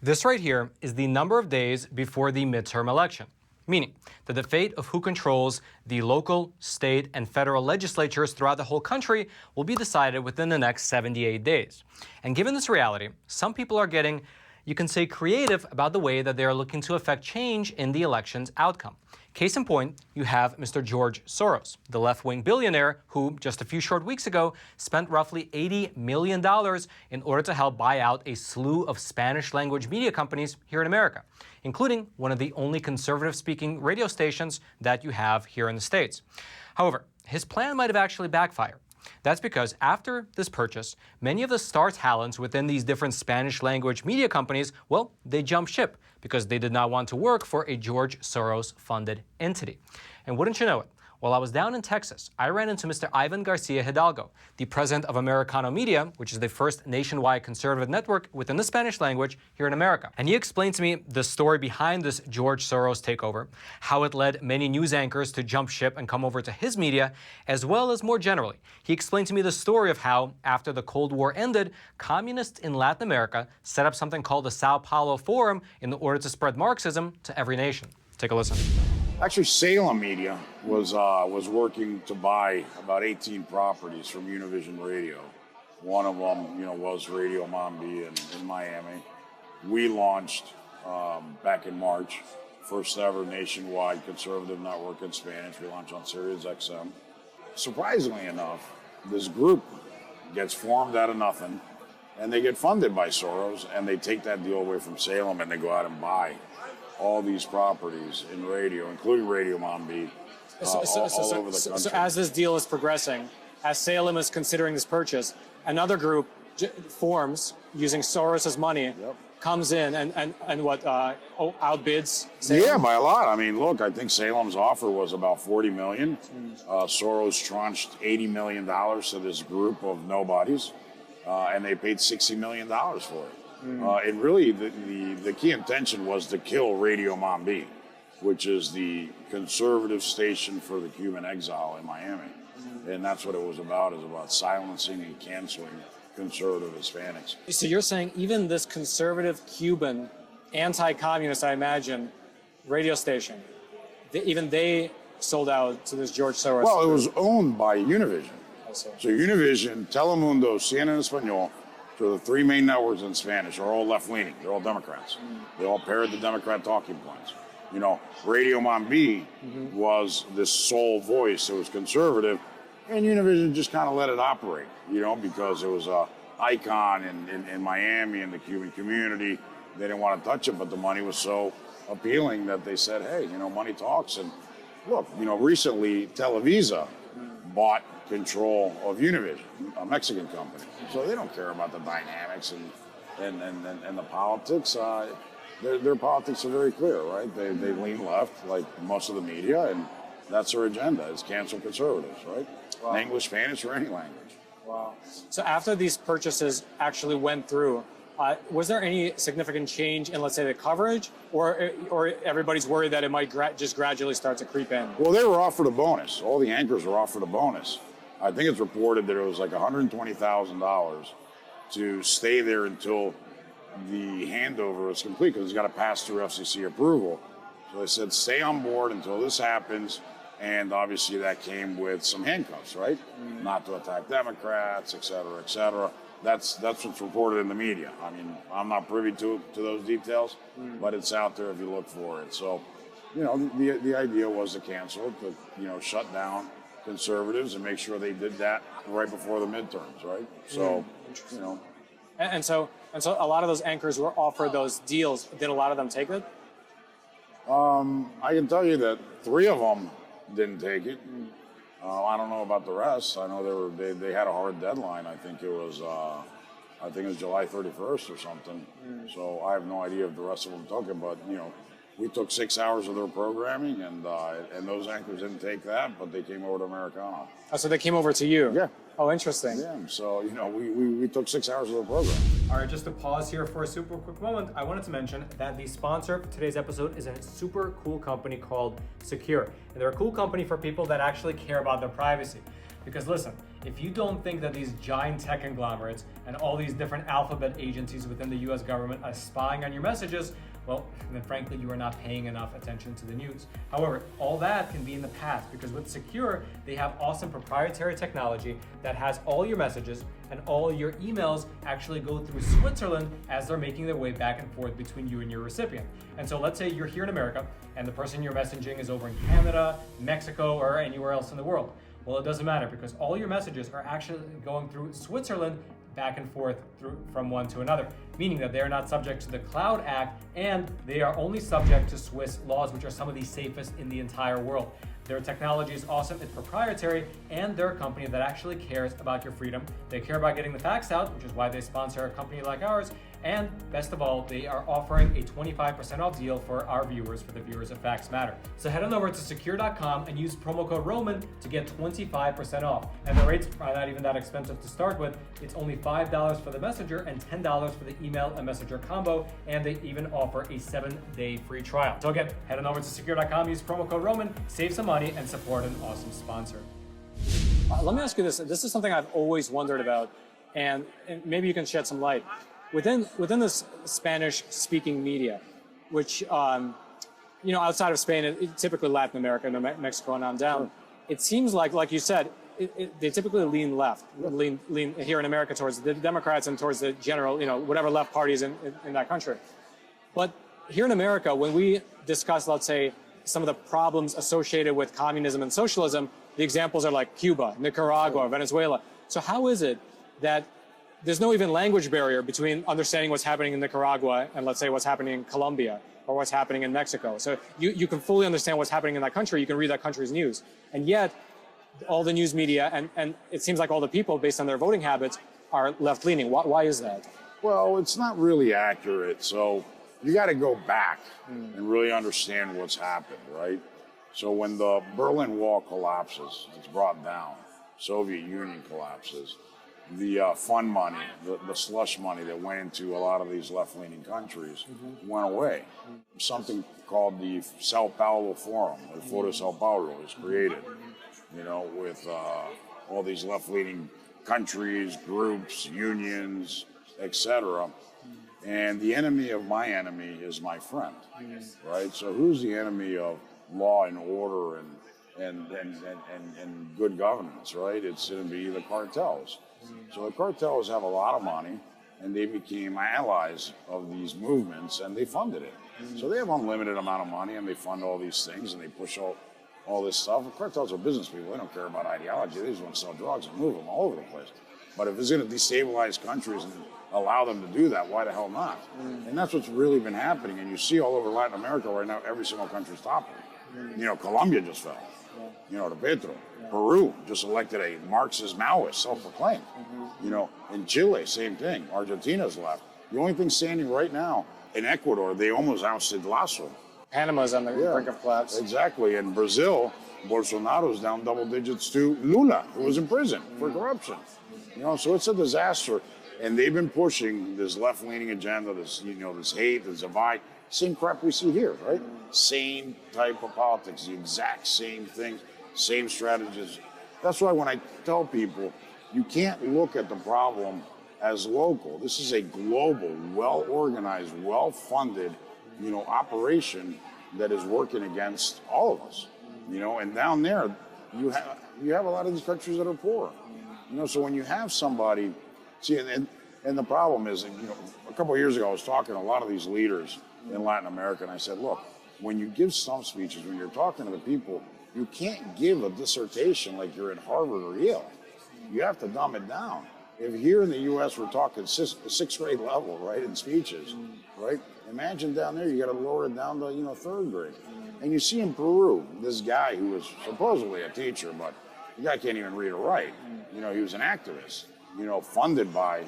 This right here is the number of days before the midterm election, meaning that the fate of who controls the local, state, and federal legislatures throughout the whole country will be decided within the next 78 days. And given this reality, some people are getting, you can say, creative about the way that they are looking to affect change in the election's outcome. Case in point, you have Mr. George Soros, the left-wing billionaire who, just a few short weeks ago, spent roughly $80 million in order to help buy out a slew of Spanish-language media companies here in America, including one of the only conservative-speaking radio stations that you have here in the States. However, his plan might have actually backfired. That's because after this purchase, many of the star talents within these different Spanish-language media companies, well, they jumped ship because they did not want to work for a George Soros-funded entity. And wouldn't you know it, while I was down in Texas, I ran into Mr. Ivan Garcia Hidalgo, the president of Americano Media, which is the first nationwide conservative network within the Spanish language here in America. And he explained to me the story behind this George Soros takeover, how it led many news anchors to jump ship and come over to his media, as well as more generally. He explained to me the story of how, after the Cold War ended, communists in Latin America set up something called the Sao Paulo Forum in order to spread Marxism to every nation. Take a listen. Actually, Salem Media was working to buy about 18 properties from Univision Radio. One of them, was Radio Mambi in Miami. We launched back in March, first ever nationwide conservative network in Spanish. We launched on Sirius XM. Surprisingly enough, this group gets formed out of nothing, and they get funded by Soros, and they take that deal away from Salem, and they go out and buy all these properties in radio, including Radio Mambi, all over the country. So as this deal is progressing, as Salem is considering this purchase, another group forms using Soros's money, comes in and outbids Salem? Yeah, by a lot. I mean, look, I think Salem's offer was about $40 million. Soros tranched $80 million to this group of nobodies, and they paid $60 million for it. And really, the key intention was to kill Radio Mambi, which is the conservative station for the Cuban exile in Miami. And that's what it was about silencing and canceling conservative Hispanics. So you're saying even this conservative Cuban, anti-communist, I imagine, radio station, even they sold out to this George Soros? Well, it was owned by Univision. So Univision, Telemundo, CNN Español, so the three main networks in Spanish are all left-leaning. They're all Democrats. They all parrot the Democrat talking points. Radio Mambi was this sole voice. It was conservative, and Univision just kind of let it operate, because it was an icon in Miami and the Cuban community. They didn't want to touch it, but the money was so appealing that they said, hey, money talks. And look, recently Televisa bought control of Univision, a Mexican company. So they don't care about the dynamics and the politics. Their politics are very clear, right? They lean left, like most of the media, and that's their agenda, is cancel conservatives, right? Wow. English, Spanish, or any language. Wow. So after these purchases actually went through, was there any significant change in, let's say, the coverage, or everybody's worried that it might just gradually start to creep in? Well, they were offered a bonus. All the anchors were offered a bonus. I think it's reported that it was like $120,000 to stay there until the handover is complete, because it's got to pass through FCC approval. So they said, stay on board until this happens. And obviously that came with some handcuffs, right? Not to attack Democrats, et cetera, et cetera. That's what's reported in the media. I mean, I'm not privy to those details, but it's out there if you look for it. So, the idea was to cancel it, to, shut down conservatives and make sure they did that right before the midterms, right? So, And so a lot of those anchors were offered those deals. Did a lot of them take it? I can tell you that 3 of them didn't take it. I don't know about the rest. I know they had a hard deadline. I think it was July 31st or something. So I have no idea if the rest of them took it, but we took 6 hours of their programming, and those anchors didn't take that, but they came over to Americano. Oh, so they came over to you? Yeah. Oh, interesting. Yeah. So we took 6 hours of their program. All right, just to pause here for a super quick moment, I wanted to mention that the sponsor of today's episode is a super cool company called Sekur. And they're a cool company for people that actually care about their privacy. Because listen, if you don't think that these giant tech conglomerates and all these different alphabet agencies within the US government are spying on your messages, well, then frankly, you are not paying enough attention to the news. However, all that can be in the past because with Sekur, they have awesome proprietary technology that has all your messages and all your emails actually go through Switzerland as they're making their way back and forth between you and your recipient. And so let's say you're here in America and the person you're messaging is over in Canada, Mexico, or anywhere else in the world. Well, it doesn't matter because all your messages are actually going through Switzerland back and forth from one to another, meaning that they are not subject to the Cloud Act and they are only subject to Swiss laws, which are some of the safest in the entire world. Their technology is awesome, it's proprietary, and they're a company that actually cares about your freedom. They care about getting the facts out, which is why they sponsor a company like ours. And best of all, they are offering a 25% off deal for our viewers, for the viewers of Facts Matter. So head on over to Sekur.com and use promo code Roman to get 25% off. And the rates are not even that expensive to start with. It's only $5 for the messenger and $10 for the email and messenger combo. And they even offer a 7-day free trial. So again, head on over to Sekur.com, use promo code Roman, save some money, and support an awesome sponsor. Let me ask you this. This is something I've always wondered about, and maybe you can shed some light. Within this Spanish-speaking media, which, outside of Spain, typically Latin America, Mexico, and on down, it seems like you said, they typically lean left, lean here in America towards the Democrats and towards the general, whatever left parties in that country. But here in America, when we discuss, let's say, some of the problems associated with communism and socialism, the examples are like Cuba, Nicaragua, Venezuela. So how is it that there's no even language barrier between understanding what's happening in Nicaragua and, let's say, what's happening in Colombia or what's happening in Mexico? So you can fully understand what's happening in that country. You can read that country's news. And yet, all the news media and it seems like all the people, based on their voting habits, are left-leaning. Why is that? Well, it's not really accurate. So you got to go back and really understand what's happened, right? So when the Berlin Wall collapses, it's brought down, Soviet Union collapses, the fund money, the slush money that went into a lot of these left-leaning countries went away. Something called the Sao Paulo Forum, the Foro Sao Paulo, was created, with all these left-leaning countries, groups, unions, etc. And the enemy of my enemy is my friend, right? So who's the enemy of law and order and good governance, right? It's going to be the cartels. So the cartels have a lot of money, and they became allies of these movements, and they funded it. So they have unlimited amount of money, and they fund all these things, and they push all this stuff. The cartels are business people. They don't care about ideology. They just want to sell drugs and move them all over the place. But if it's going to destabilize countries and allow them to do that, why the hell not? And that's what's really been happening. And you see all over Latin America right now, every single country's toppling. Colombia just fell. To Petro. Peru just elected a Marxist Maoist, self-proclaimed. In Chile, same thing. Argentina's left. The only thing standing right now in Ecuador, they almost ousted Lasso. Panama's on the brink of collapse. Exactly. In Brazil, Bolsonaro's down double digits to Lula, who was in prison for corruption. So it's a disaster. And they've been pushing this left-leaning agenda, this hate, this divide. Same crap we see here, right? Same type of politics, the exact same things, same strategies. That's why when I tell people, you can't look at the problem as local. This is a global, well-organized, well-funded, operation that is working against all of us. And down there, you have a lot of these countries that are poor. So when you have somebody, and the problem is, a couple of years ago, I was talking to a lot of these leaders in Latin America, and I said, look, when you give stump speeches, when you're talking to the people, you can't give a dissertation like you're at Harvard or Yale. You have to dumb it down. If here in the U.S. we're talking sixth grade level, right, in speeches, right? Imagine down there you got to lower it down to, third grade. And you see in Peru, this guy who was supposedly a teacher, but the guy can't even read or write. He was an activist, funded by,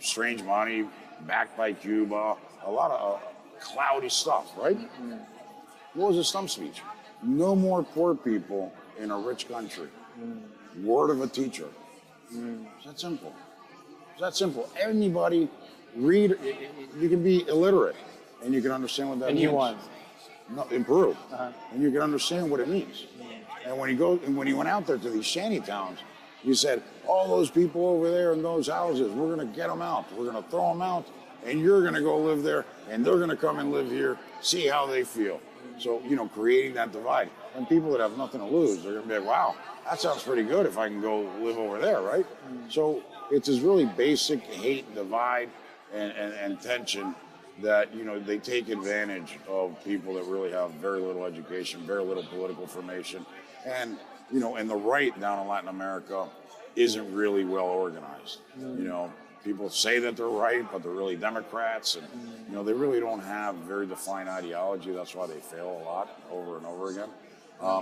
strange money, backed by Cuba, a lot of cloudy stuff, right? What was his stump speech? No more poor people in a rich country. Word of a teacher. It's that simple. It's that simple. Anybody read, you can be illiterate and you can understand what that means. And you won. No, in Peru. And you can understand what it means. And when he went out there to these shanty towns, You said, all those people over there in those houses, we're going to get them out. We're going to throw them out, and you're going to go live there, and they're going to come and live here, see how they feel. So, you know, creating that divide. And people that have nothing to lose, they're going to be like, wow, that sounds pretty good if I can go live over there, right? So it's this really basic hate, divide, and tension that, you know, they take advantage of people that really have very little education, very little political formation. And, you know, and the right down in Latin America isn't really well organized. You know, people say that they're right, but they're really Democrats. And, you know, they really don't have very defined ideology. That's why they fail a lot over and over again.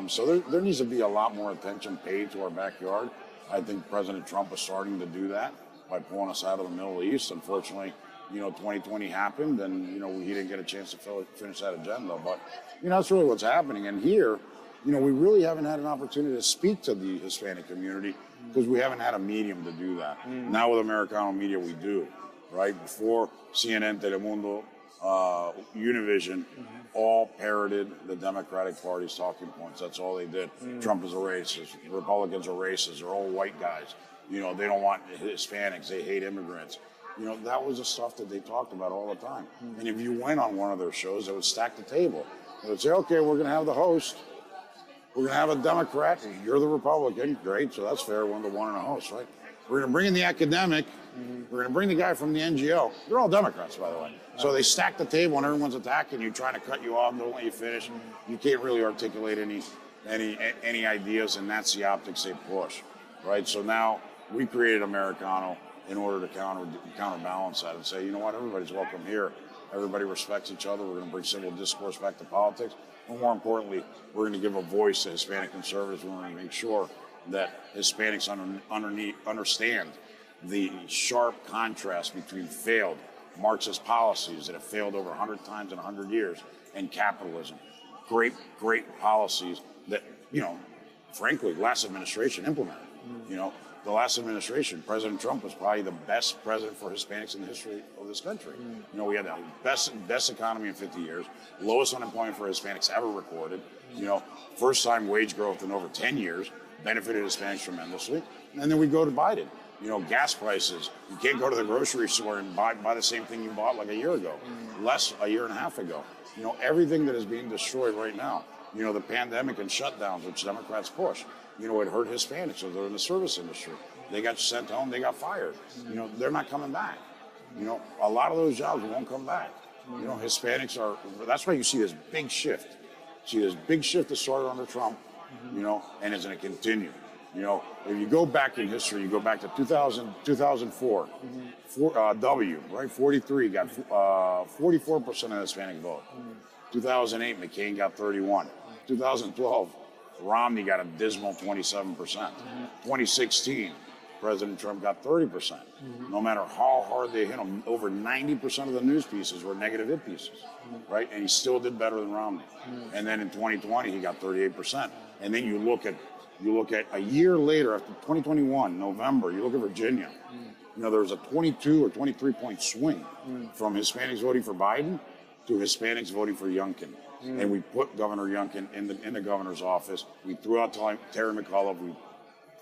So there needs to be a lot more attention paid to our backyard. I think President Trump is starting to do that by pulling us out of the Middle East. Unfortunately, you know, 2020 happened, and, you know, he didn't get a chance to finish that agenda. But, you know, that's really what's happening. And here, you know, we really haven't had an opportunity to speak to the Hispanic community because we haven't had a medium to do that. Now with Americano media, we do, right? Before CNN, Telemundo, Univision, all parroted the Democratic Party's talking points. That's all they did. Trump is a racist. Republicans are racist. They're all white guys. You know, they don't want Hispanics. They hate immigrants. You know, that was the stuff that they talked about all the time. And if you went on one of their shows, they would stack the table. They would say, okay, we're going to have the host. We're going to have a Democrat. You're the Republican. Great. So that's fair. One to one and a host, right? We're going to bring in the academic. We're going to bring the guy from the NGO. They're all Democrats, by the way. So they stack the table and everyone's attacking you, trying to cut you off, don't let you finish. You can't really articulate any ideas, and that's the optics they push, right? So now we created Americano in order to counterbalance that and say, you know what, everybody's welcome here. Everybody respects each other. We're going to bring civil discourse back to politics. And more importantly, we're going to give a voice to Hispanic conservatives. We're going to make sure that Hispanics understand the sharp contrast between failed Marxist policies that have failed over 100 times in 100 years and capitalism. Great policies that, you know, frankly, last administration implemented. You know, the last administration, President Trump was probably the best president for Hispanics in the history of this country. You know, we had the best economy in 50 years, lowest unemployment for Hispanics ever recorded, you know, first time wage growth in over 10 years, benefited Hispanics tremendously. And then we go to Biden. You know, gas prices, you can't go to the grocery store and buy the same thing you bought like a year ago, less a year and a half ago. You know, everything that is being destroyed right now, you know, the pandemic and shutdowns, which Democrats push, you know, it hurt Hispanics. So they're in the service industry. They got sent home, they got fired. You know, they're not coming back. You know, a lot of those jobs won't come back. You know, Hispanics are, that's why you see this big shift. See this big shift that started under Trump, you know, and it's going to continue. You know, if you go back in history, you go back to 2004, W, right? 43 got 44% of the Hispanic vote. 2008, McCain got 31. 2012, Romney got a dismal 27%. 2016, President Trump got 30%. No matter how hard they hit him, over 90% of the news pieces were negative hit pieces, right? And he still did better than Romney. And then in 2020, he got 38%. And then you look at a year later, after 2021, November, you look at Virginia, you know, there was a 22 or 23 point swing from Hispanics voting for Biden to Hispanics voting for Youngkin. And we put Governor Youngkin in the governor's office. We threw out Terry McAuliffe. We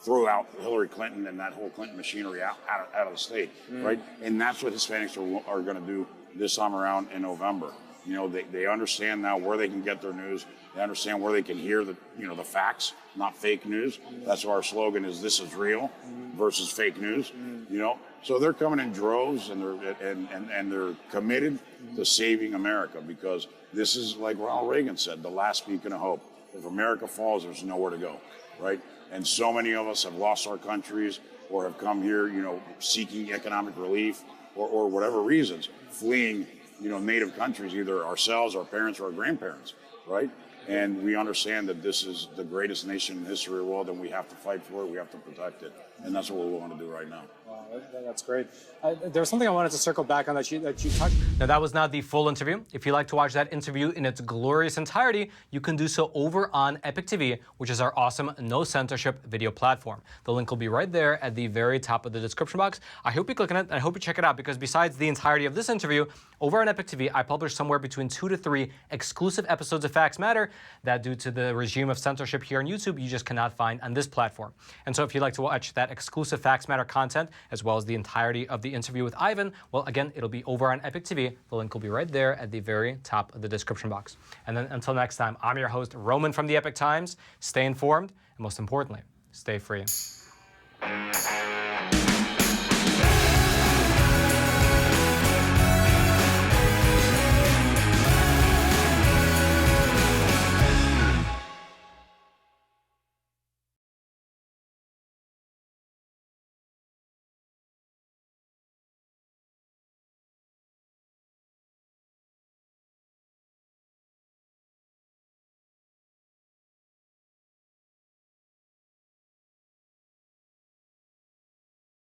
threw out Hillary Clinton and that whole Clinton machinery out of the state, right? And that's what Hispanics are going to do this time around in November. You know, they understand now where they can get their news. They understand where they can hear the facts, not fake news. That's why our slogan is "This is real" versus fake news. You know, so they're coming in droves, and they're committed to saving America, because this is, like Ronald Reagan said, the last beacon of hope. If America falls, there's nowhere to go, right? And so many of us have lost our countries or have come here, you know, seeking economic relief or whatever reasons, fleeing, you know, native countries, either ourselves, our parents, or our grandparents, right? And we understand that this is the greatest nation in the history of the world, and we have to fight for it, we have to protect it. And that's what we're willing to do right now. Wow, that's great. There's something I wanted to circle back on that you touched. Now, that was not the full interview. If you'd like to watch that interview in its glorious entirety, you can do so over on Epoch TV, which is our awesome no censorship video platform. The link will be right there at the very top of the description box. I hope you click on it, and I hope you check it out, because besides the entirety of this interview, over on Epoch TV, I publish somewhere between 2 to 3 exclusive episodes of Facts Matter that due to the regime of censorship here on YouTube, you just cannot find on this platform. And so if you'd like to watch that exclusive Facts Matter content, as well as the entirety of the interview with Ivan, well, again, it'll be over on Epoch TV. The link will be right there at the very top of the description box. And then until next time, I'm your host, Roman from the Epoch Times. Stay informed, and most importantly, stay free.